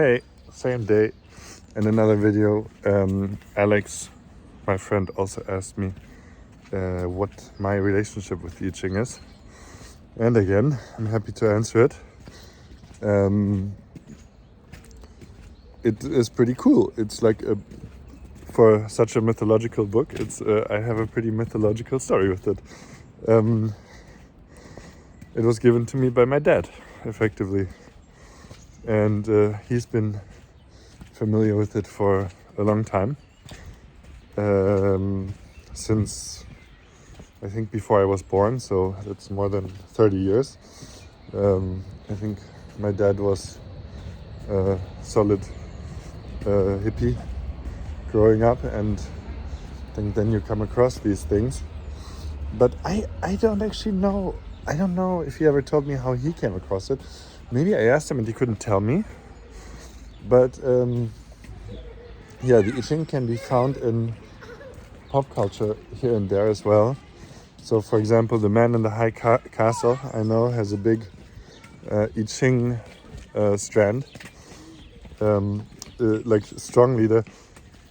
Hey, same day. In another video, Alex, my friend, also asked me what my relationship with I Ching is. And again, I'm happy to answer it. It is pretty cool. It's like for such a mythological book, I have a pretty mythological story with it. It was given to me by my dad, effectively. And he's been familiar with it for a long time. Since I think before I was born, so that's more than 30 years. I think my dad was a solid hippie growing up, and I think then you come across these things. But I don't actually know. I don't know if he ever told me how he came across it. Maybe I asked him and he couldn't tell me. But yeah, the I Ching can be found in pop culture here and there as well. So, for example, the Man in the High Castle, I know, has a big I Ching strand. Like strongly,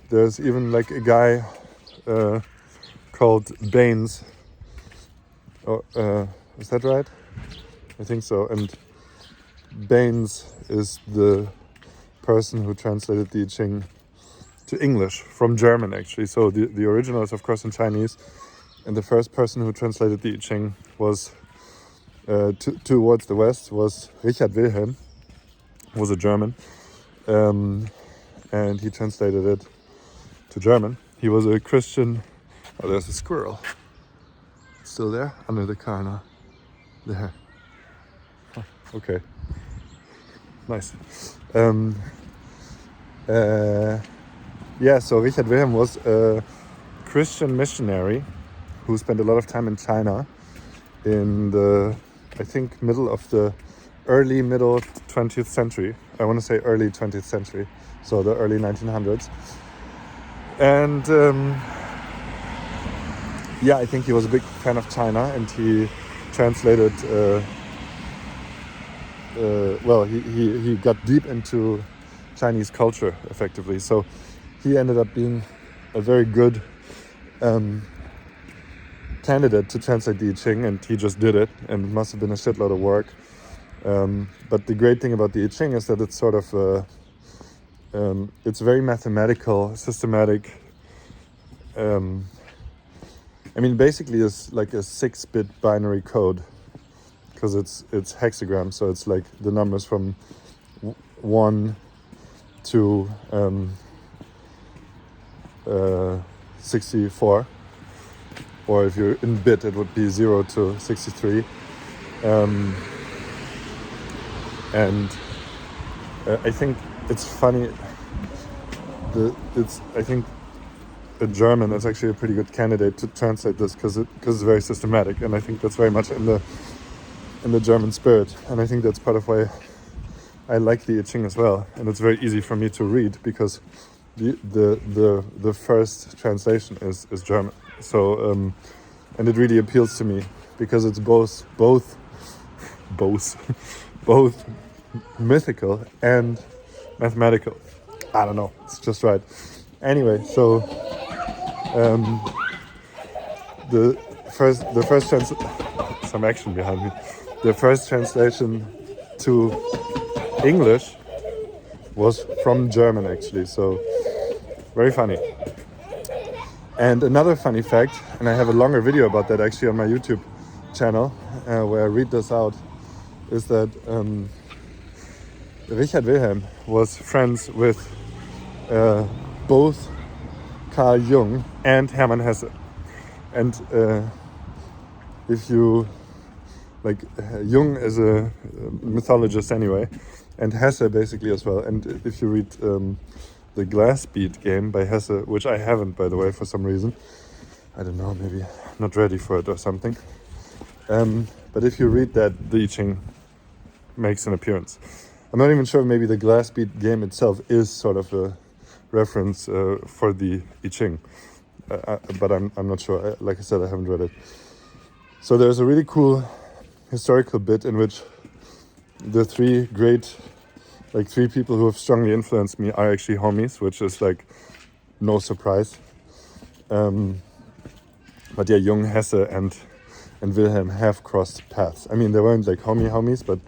there's even like a guy called Baines. Is that right? I think so. And Baines is the person who translated the I Ching to English from German, actually. So the original is, of course, in Chinese. And the first person who translated the I Ching was towards the west was Richard Wilhelm, who was a German. And he translated it to German. He was a Christian. Oh, there's a squirrel. It's still there? Under the car now. There. Oh, okay. Nice. Yeah, so Richard Wilhelm was a Christian missionary who spent a lot of time in China in the, I think, early middle 20th century. I want to say early 20th century, so the early 1900s. And yeah, I think he was a big fan of China, and he translated, he got deep into Chinese culture, effectively. So he ended up being a very good candidate to translate the I Ching, and he just did it, and it must have been a shitload of work. But the great thing about the I Ching is that it's sort of it's very mathematical, systematic. I mean, basically, it's like a 6-bit binary code, because it's hexagram, so it's like the numbers from 1 to 64, or if you're in bit, it would be 0 to 63. And I think it's funny. I think a German is actually a pretty good candidate to translate this, because it's very systematic, and I think that's very much in the German spirit. And I think that's part of why I like the I Ching as well. And it's very easy for me to read, because the first translation is German. So and it really appeals to me, because it's both mythical and mathematical. I don't know, it's just right. Anyway, so the first some action behind me. The first translation to English was from German, actually. So very funny. And another funny fact, and I have a longer video about that actually on my YouTube channel, where I read this out, is that Richard Wilhelm was friends with both Carl Jung and Hermann Hesse. And if you, like, Jung is a mythologist anyway, and Hesse basically as well. And if you read the Glass Bead game by Hesse, which I haven't, by the way, for some reason, I don't know, maybe I'm not ready for it or something. But if you read that, the I Ching makes an appearance. I'm not even sure, maybe the Glass Bead game itself is sort of a reference for the I Ching. But I'm not sure. Like I said, I haven't read it. So there's a really cool historical bit in which the three great like 3 people who have strongly influenced me are actually homies, which is like no surprise. But yeah, Jung, Hesse, and Wilhelm have crossed paths. I mean, they weren't like homies, but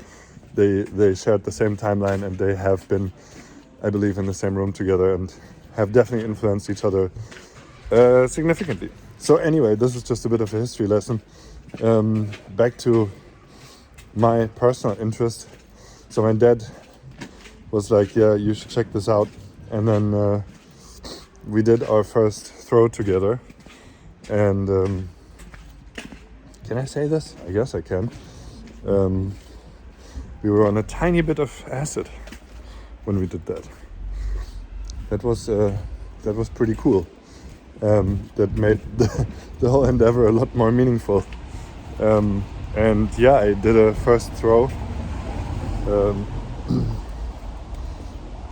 they shared the same timeline, and they have been, I believe, in the same room together and have definitely influenced each other significantly. So anyway, this is just a bit of a history lesson. Back to my personal interest. So my dad was like, yeah, you should check this out. And then we did our first throw together. And can I say this? I guess I can. We were on a tiny bit of acid when we did that. That was pretty cool. That made the whole endeavor a lot more meaningful. And yeah, I did a first throw.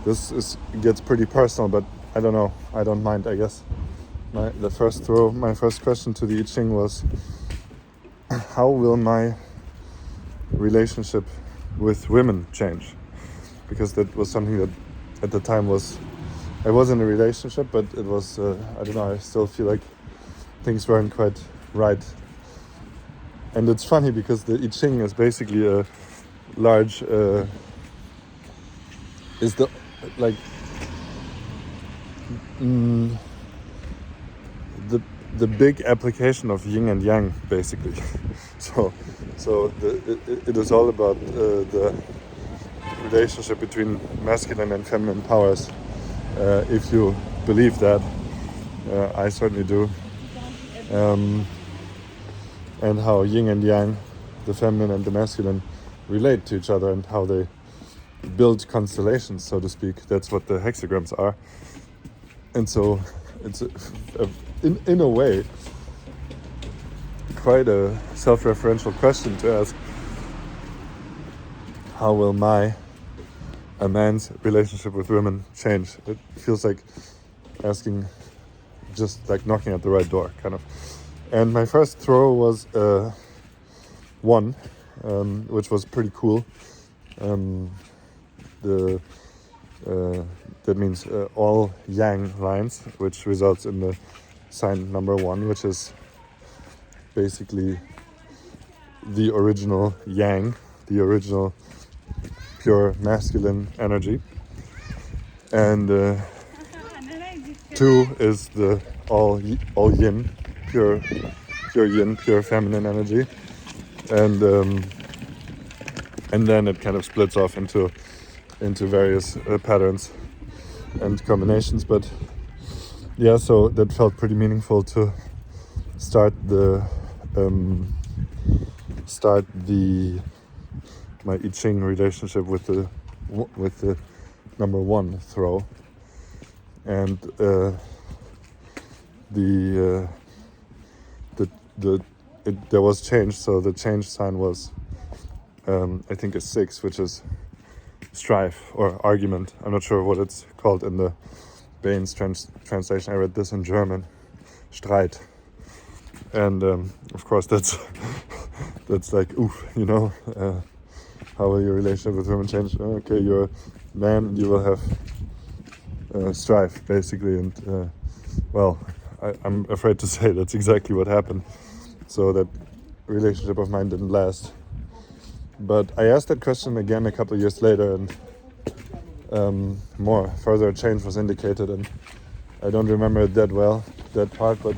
This gets pretty personal, but I don't know. I don't mind, I guess. My first question to the I Ching was, how will my relationship with women change? Because that was something that at the time I was in a relationship, but it was, I don't know, I still feel like things weren't quite right. And it's funny because the I Ching is basically a large, is the, like, the big application of yin and yang, basically. so it is all about the relationship between masculine and feminine powers. If you believe that, I certainly do. And how yin and yang, the feminine and the masculine, relate to each other, and how they build constellations, so to speak. That's what the hexagrams are. And so it's in a way quite a self-referential question to ask, how will a man's relationship with women change? It feels like asking, just like knocking at the right door, kind of. And my first throw was 1, which was pretty cool. That means all yang lines, which results in the sign number 1, which is basically the original yang, the original pure masculine energy. And 2 is the all yin, pure yin, pure feminine energy. And then it kind of splits off into various patterns and combinations. But yeah, so that felt pretty meaningful to start my I Ching relationship with the number 1 throw. And there was change. So the change sign was I think a 6, which is strife or argument. I'm not sure what it's called in the Bain's translation. I read this in German, Streit. And of course that's like, oof, you know, how will your relationship with women change? Okay, you're a man and you will have strife, basically. And well, I'm afraid to say that's exactly what happened. So that relationship of mine didn't last. But I asked that question again a couple of years later, and more further change was indicated, and I don't remember it that well, that part, but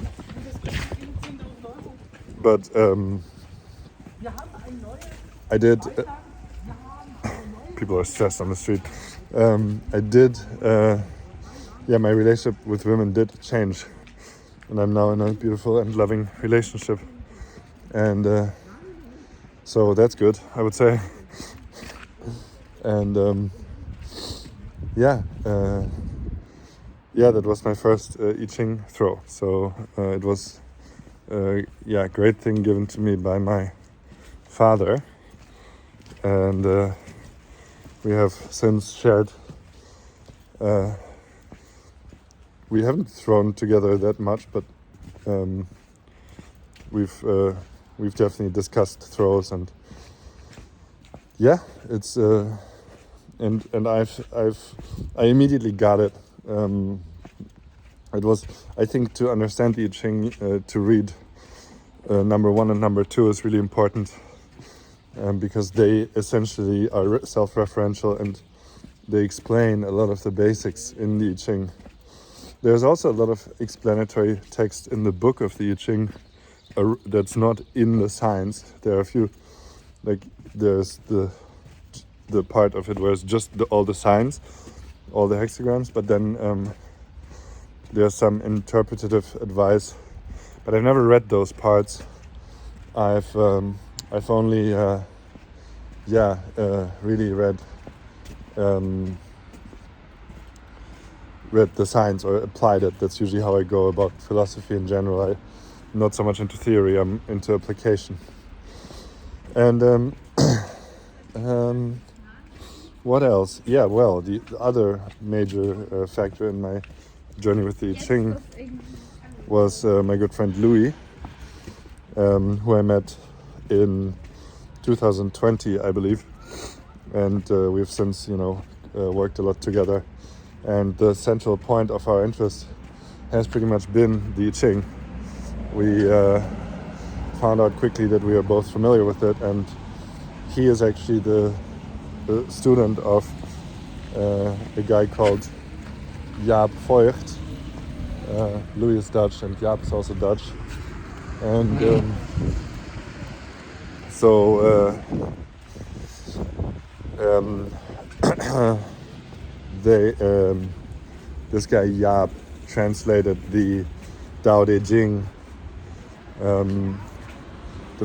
I did. People are stressed on the street. I did. My relationship with women did change, and I'm now in a beautiful and loving relationship, and so that's good, I would say. And that was my first I Ching throw. So it was a great thing given to me by my father, and we have since shared. We haven't thrown together that much, but we've definitely discussed throws, and yeah, it's and I immediately got it. It was, I think, to understand the I Ching, to read number 1 and number 2 is really important, because they essentially are self-referential and they explain a lot of the basics in the I Ching. There's also a lot of explanatory text in the book of the I Ching that's not in the science. There are a few, like there's the part of it where it's just all the signs, all the hexagrams, but then there's some interpretative advice, but I've never read those parts. I've only really read the science or applied it. That's usually how I go about philosophy in general. I'm not so much into theory, I'm into application. And what else? Yeah, well, the other major factor in my journey with the I Ching was my good friend Louis, who I met in 2020, I believe, and we've since, worked a lot together. And the central point of our interest has pretty much been the I Ching. We found out quickly that we are both familiar with it, and he is actually the student of a guy called Jaap Voigt. Louis is Dutch and Jaap is also Dutch. And this guy Jaap translated the Tao Te Ching, the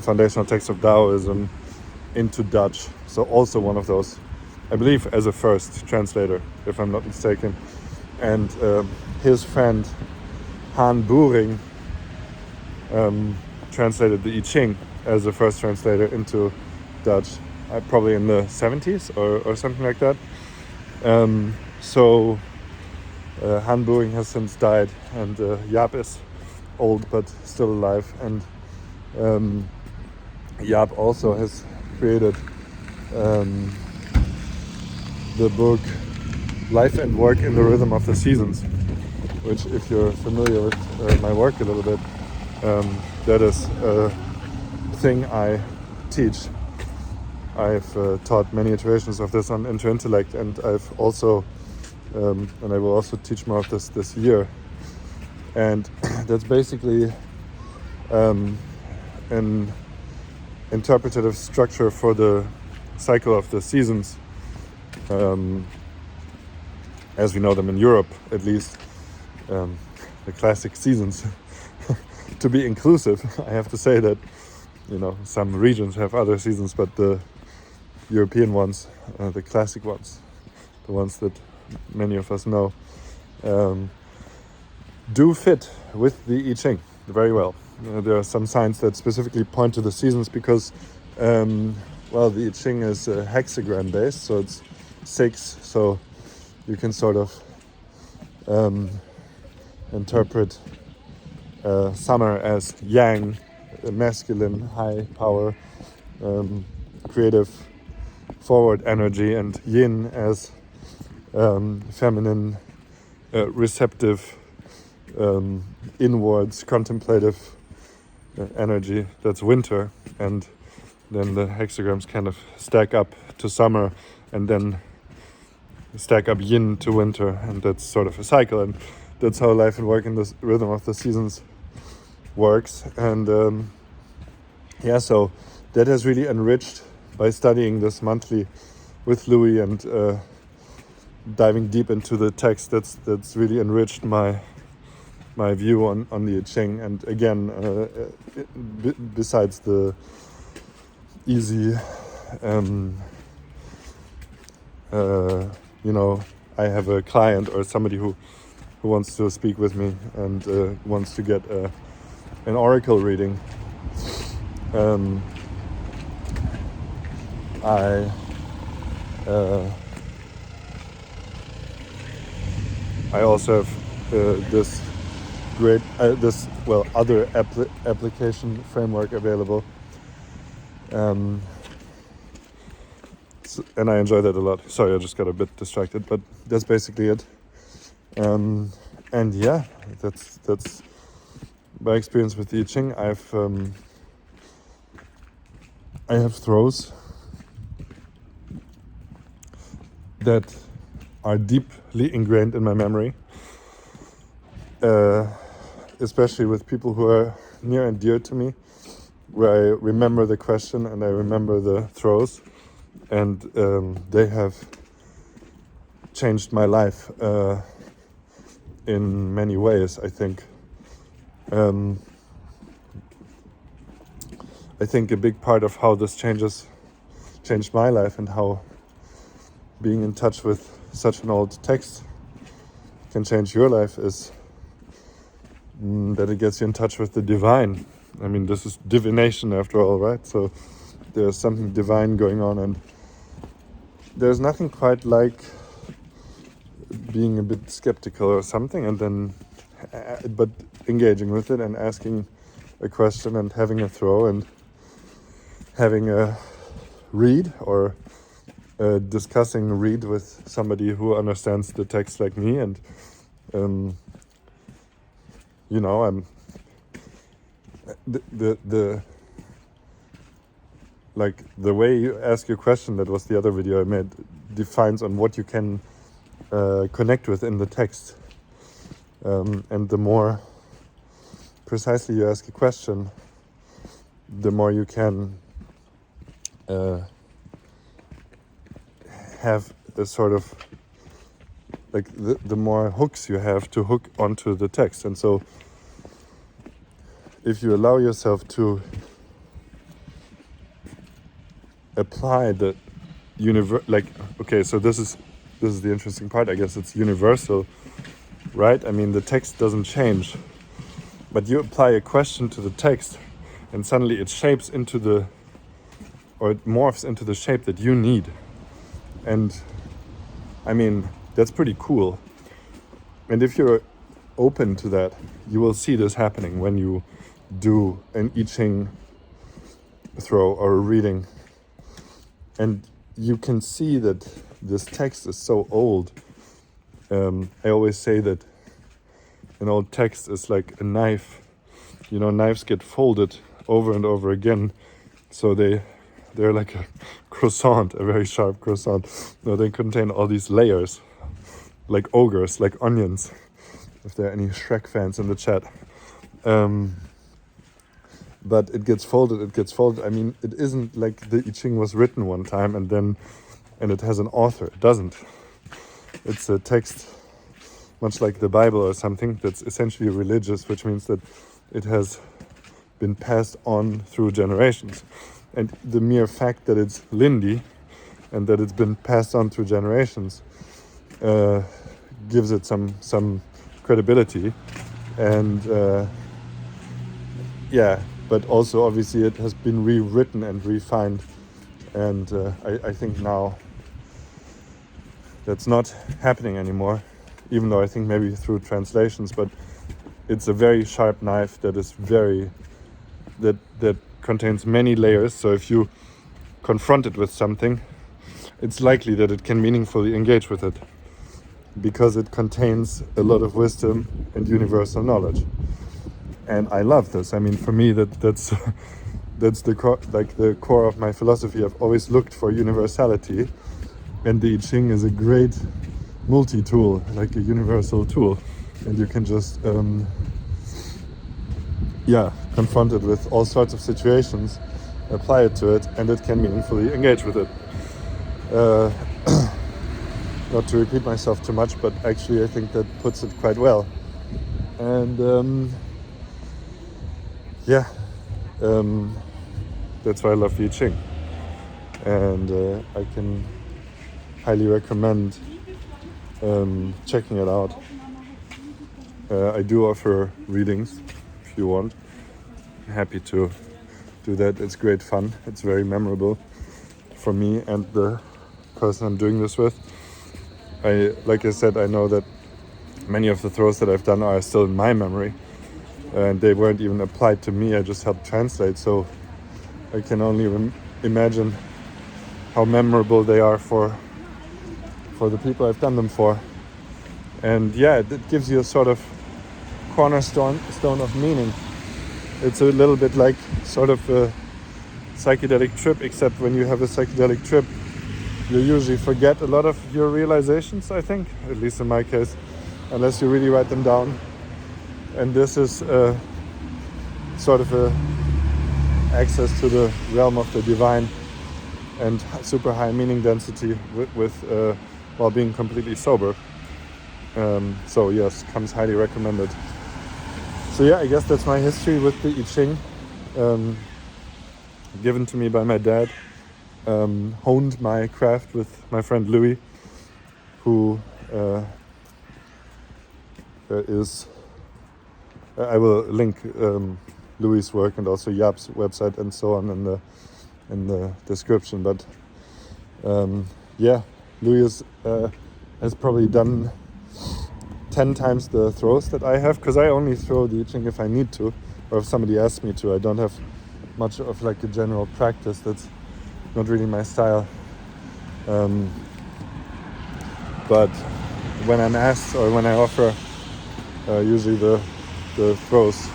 foundational text of Taoism, into Dutch. So also one of those, I believe, as a first translator, if I'm not mistaken. And his friend Han Boering translated the I Ching as a first translator into Dutch, probably in the 70s or something like that. So Han Boering has since died, and Jaap is old but still alive. And Jaap also has created the book Life and Work in the Rhythm of the Seasons, which, if you're familiar with my work a little bit, that is a thing I teach. I've taught many iterations of this on Inter-Intellect, and I've also, and I will also teach more of this year. And that's basically an interpretative structure for the cycle of the seasons, as we know them in Europe, at least, the classic seasons. To be inclusive, I have to say that, some regions have other seasons, but the European ones, the classic ones, the ones that many of us know, do fit with the I Ching very well. There are some signs that specifically point to the seasons because, the I Ching is hexagram based, so it's 6, so you can sort of interpret summer as yang, masculine, high power, creative, forward energy, and yin as feminine, receptive, inwards, contemplative energy. That's winter. And then the hexagrams kind of stack up to summer and then stack up yin to winter, and that's sort of a cycle. And that's how life and work in the rhythm of the seasons works. And so that has really enriched, by studying this monthly with Louis and diving deep into the text, that's really enriched my view on the I Ching. And again, besides the easy, I have a client or somebody who wants to speak with me and wants to get an oracle reading. I also have this great, other application framework available. It's and I enjoy that a lot. Sorry, I just got a bit distracted, but that's basically it. And yeah, that's my experience with the I Ching. I have throws that are deeply ingrained in my memory, especially with people who are near and dear to me, where I remember the question and I remember the throws, and they have changed my life in many ways, I think. I think a big part of how this changed my life and how being in touch with such an old text can change your life is that it gets you in touch with the divine. I mean, this is divination after all, right? So there's something divine going on, and there's nothing quite like being a bit skeptical or something, and then but engaging with it and asking a question and having a throw and having a read or discussing read with somebody who understands the text like me. And you know, I'm the like the way you ask your question, that was the other video I made, defines on what you can connect with in the text, and the more precisely you ask a question, the more you can have a sort of like the more hooks you have to hook onto the text. And so if you allow yourself to apply the like, okay, so this is the interesting part, I guess. It's universal, right? I mean, the text doesn't change, but you apply a question to the text and suddenly it shapes into or it morphs into the shape that you need. And I mean, that's pretty cool. And if you're open to that, you will see this happening when you do an I Ching throw or a reading. And you can see that this text is so old. I always say that an old text is like a knife. You know, knives get folded over and over again, so they're like a croissant, a very sharp croissant. No, they contain all these layers, like ogres, like onions, if there are any Shrek fans in the chat. But it gets folded. I mean, it isn't like the I Ching was written one time and it has an author. It doesn't. It's a text, much like the Bible or something, that's essentially religious, which means that it has been passed on through generations. And the mere fact that it's Lindy and that it's been passed on through generations gives it some credibility. And yeah, but also obviously it has been rewritten and refined. And I think now that's not happening anymore, even though I think maybe through translations, but it's a very sharp knife that is that contains many layers. So if you confront it with something, it's likely that it can meaningfully engage with it because it contains a lot of wisdom and universal knowledge. And I love this. I mean, for me, that's the core of my philosophy. I've always looked for universality, and the I Ching is a great multi-tool, like a universal tool, and you can just confront it with all sorts of situations, apply it to it, and it can meaningfully engage with it. Not to repeat myself too much, but actually I think that puts it quite well. And that's why I love the I Ching. And I can highly recommend checking it out. I do offer readings if you want. I'm happy to do that. It's great fun. It's very memorable for me and the person I'm doing this with. Like I said, I know that many of the throws that I've done are still in my memory, and they weren't even applied to me. I just helped translate, so I can only imagine how memorable they are for the people I've done them for. And yeah, it gives you a sort of cornerstone of meaning. It's a little bit like sort of a psychedelic trip, except when you have a psychedelic trip, you usually forget a lot of your realizations, I think, at least in my case, unless you really write them down. And this is sort of a access to the realm of the divine and super high meaning density while being completely sober. So yes, comes highly recommended. So yeah, I guess that's my history with the I Ching, given to me by my dad. Honed my craft with my friend Louis, who is... I will link Louis' work and also Yap's website and so on in the description. But yeah, Louis has probably done 10 times the throws that I have, because I only throw the I Ching if I need to, or if somebody asks me to. I don't have much of like a general practice. That's not really my style. But when I'm asked or when I offer, usually the throws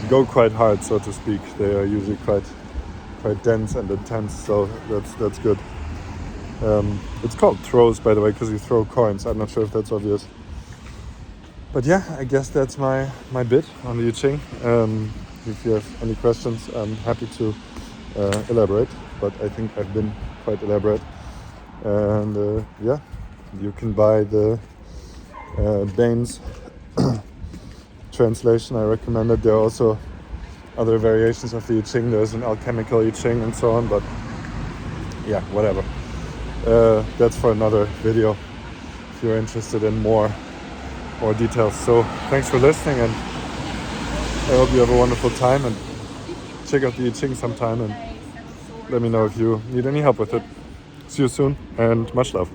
go quite hard, so to speak. They are usually quite dense and intense, so that's good. It's called throws, by the way, because you throw coins. I'm not sure if that's obvious. But yeah, I guess that's my bit on the I Ching. If you have any questions, I'm happy to elaborate, but I think I've been quite elaborate. And yeah, you can buy the Baines translation. I recommend it. There are also other variations of the I Ching. There's an alchemical I Ching and so on, but yeah, whatever. That's for another video if you're interested in more details. So thanks for listening, and I hope you have a wonderful time, and check out the I Ching sometime and let me know if you need any help with it. See you soon, and much love.